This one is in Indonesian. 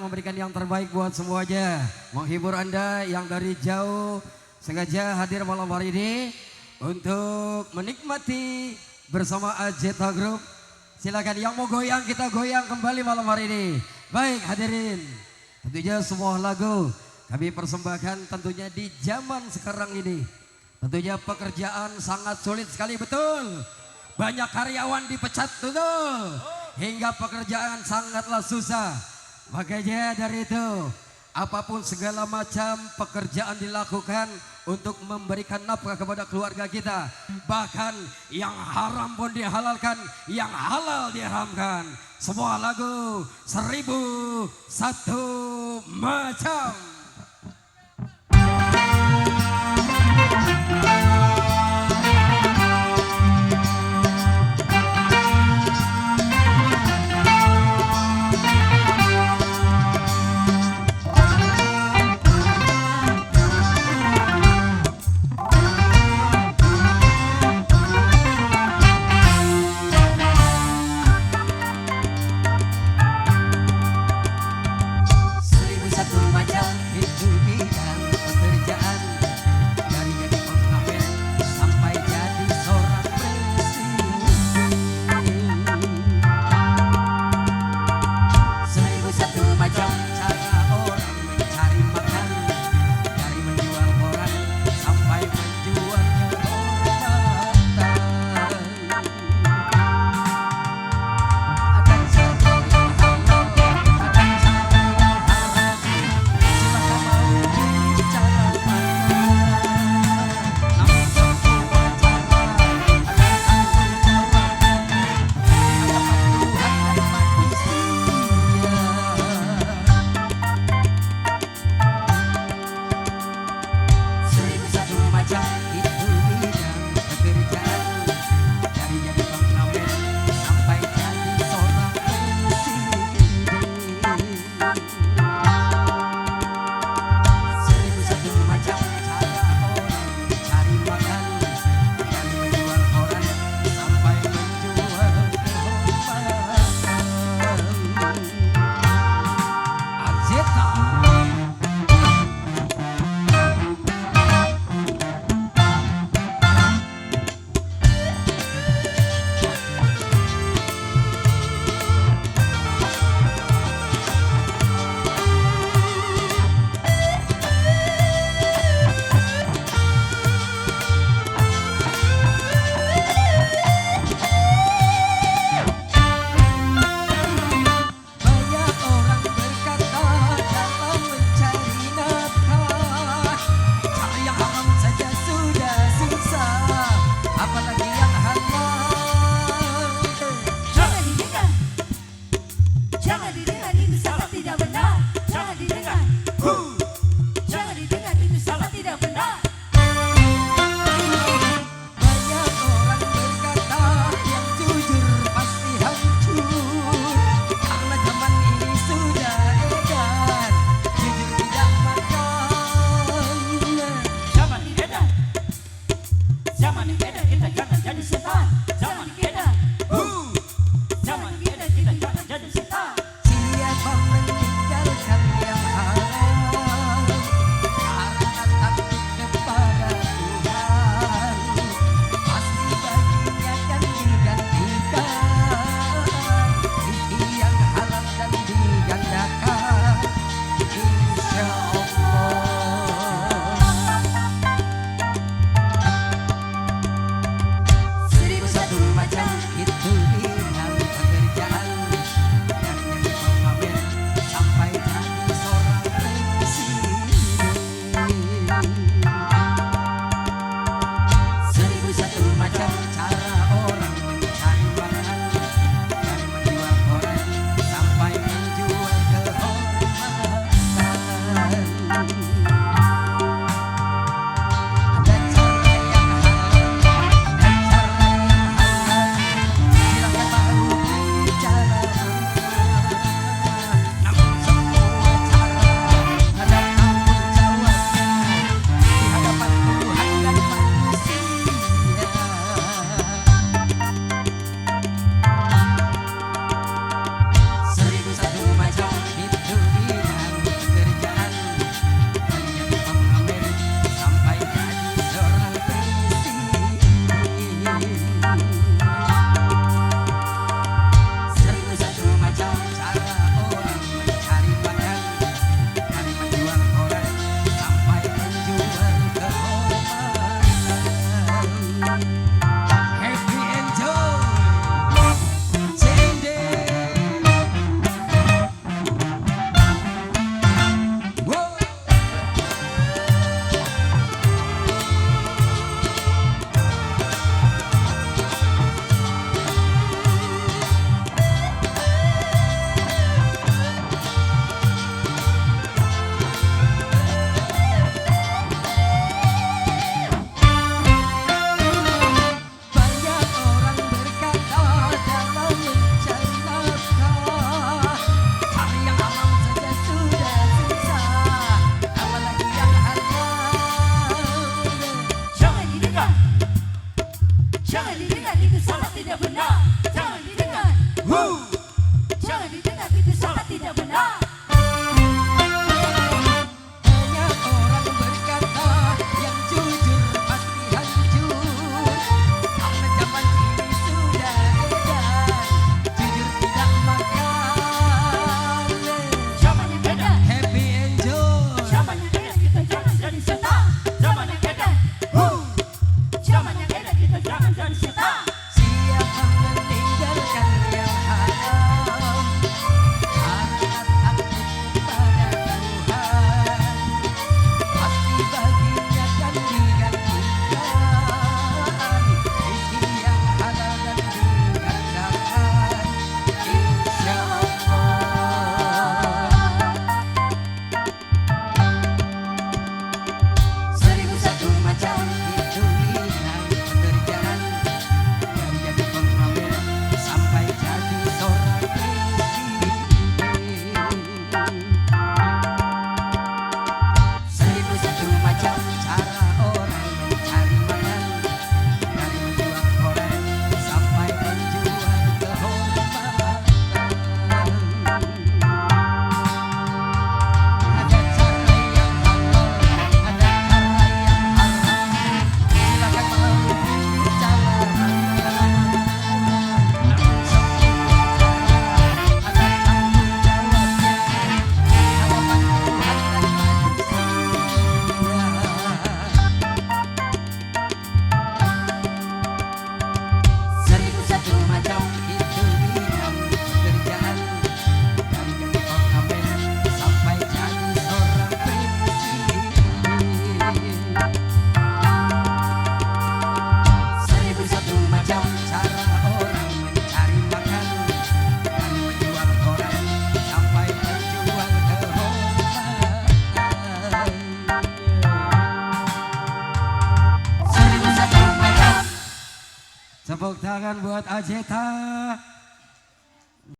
memberikan yang terbaik buat semuanya. Menghibur Anda yang dari jauh sengaja hadir malam hari ini untuk menikmati bersama Ajeta Group. Silakan yang mau goyang, kita goyang kembali malam hari ini. Baik hadirin, tentunya semua lagu kami persembahkan tentunya di zaman sekarang ini. Tentunya pekerjaan sangat sulit sekali, betul. Banyak karyawan dipecat, betul. Hingga pekerjaan sangatlah susah. Makanya dari itu, apapun segala macam pekerjaan dilakukan untuk memberikan nafkah kepada keluarga kita. Bahkan yang haram pun dihalalkan, yang halal diharamkan. Semua lagu 1001 macam. Tepuk tangan buat Ajeta.